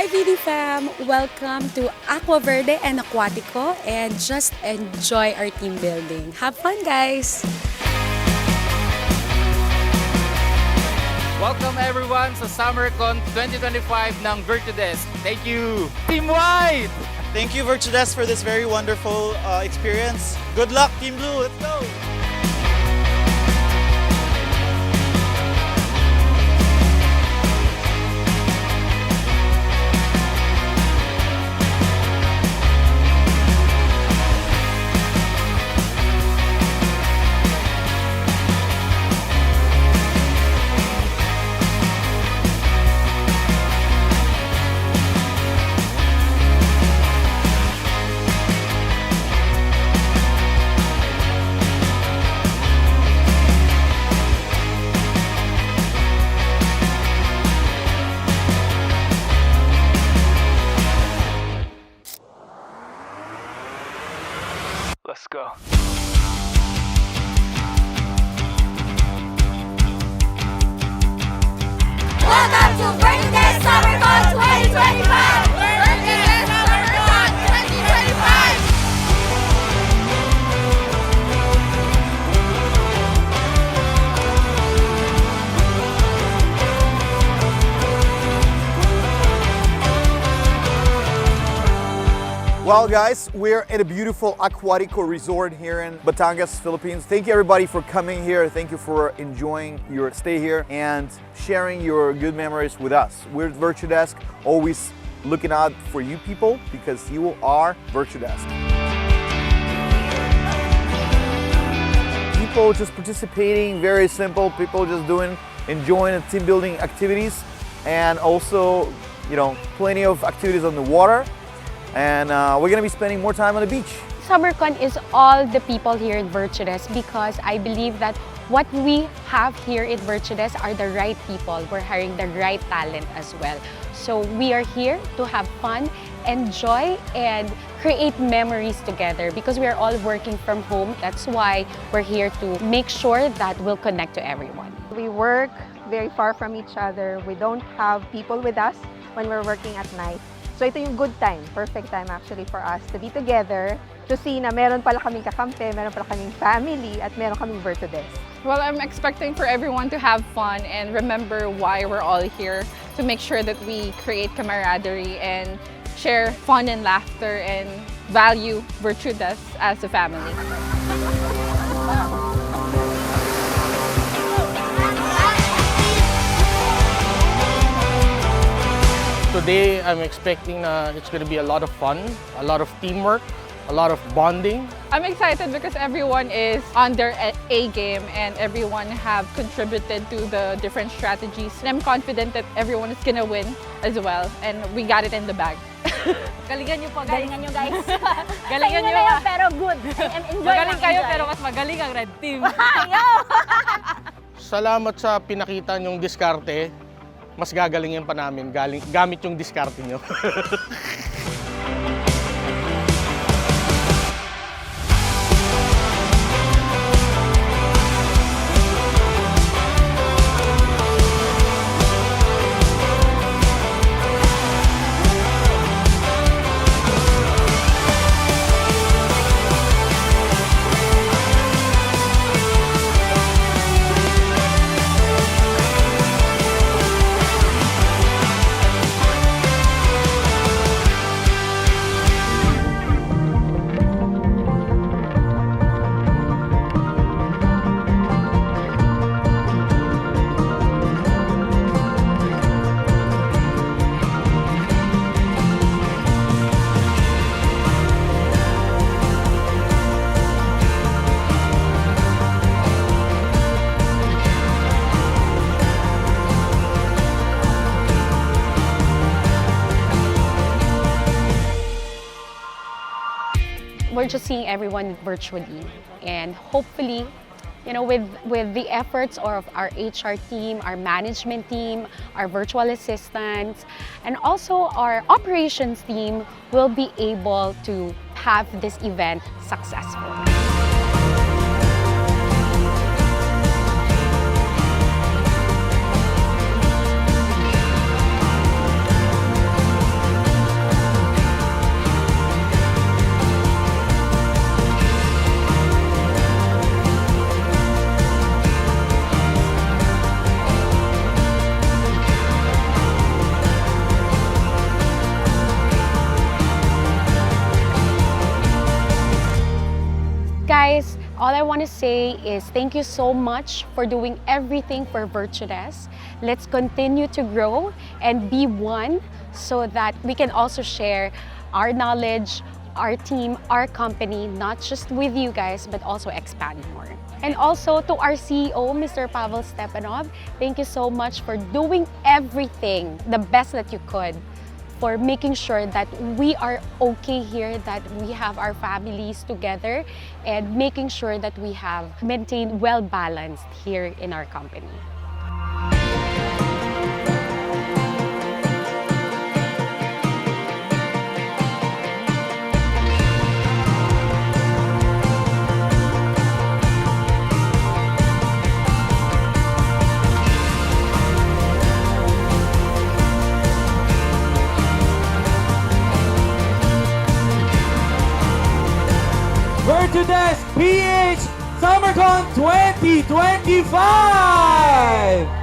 Hi VD fam! Welcome to Acuaverde and Acuatico and just enjoy our team building. Have fun guys! Welcome everyone sa SummerCon 2025 ng Virtudesk. Thank you, Team White! Thank you, Virtudesk, for this very wonderful experience. Good luck, Team Blue. Let's go! Let's go. Welcome to Virtudesk SummerCon 2025! Virtudesk SummerCon 2025! Well guys, we're at a beautiful Acuatico resort here in Batangas, Philippines. Thank you everybody for coming here. Thank you for enjoying your stay here and sharing your good memories with us. We're at Virtudesk, always looking out for you people because you are Virtudesk. People just participating, very simple. People just enjoying the team building activities and also, plenty of activities on the water. And we're gonna be spending more time on the beach. SummerCon is all the people here in Virtudesk because I believe that what we have here in Virtudesk are the right people. We're hiring the right talent as well. So we are here to have fun, enjoy, and create memories together because we are all working from home. That's why we're here to make sure that we'll connect to everyone. We work very far from each other. We don't have people with us when we're working at night. So ito yung good time, perfect time actually for us to be together, to see na meron pala kaming kakampi, meron pala kaming family, at meron kaming Virtudesk. Well, I'm expecting for everyone to have fun and remember why we're all here, to make sure that we create camaraderie and share fun and laughter and value Virtudesk as a family. Today, I'm expecting it's going to be a lot of fun, a lot of teamwork, a lot of bonding. I'm excited because everyone is on their A game and everyone have contributed to the different strategies. And I'm confident that everyone is going to win as well and we got it in the bag. Galingan nyo po, galingan nyo guys. Galingan nyo na pero good. Magaling kayo pero mas magaling ang red team. Salamat sa pinakita nyong diskarte. Mas gagalingin pa namin gamit yung diskarte nyo. We're just seeing everyone virtually and hopefully, with the efforts of our HR team, our management team, our virtual assistants, and also our operations team, we'll be able to have this event successful. want to say is thank you so much for doing everything for Virtudesk. Let's continue to grow and be one so that we can also share our knowledge, our team, our company, not just with you guys, but also expand more. And also to our CEO, Mr. Pavel Stepanov, thank you so much for doing everything, the best that you could, for making sure that we are okay here, that we have our families together, and making sure that we have maintained well-balanced here in our company. Virtudesk PH SummerCon 2025!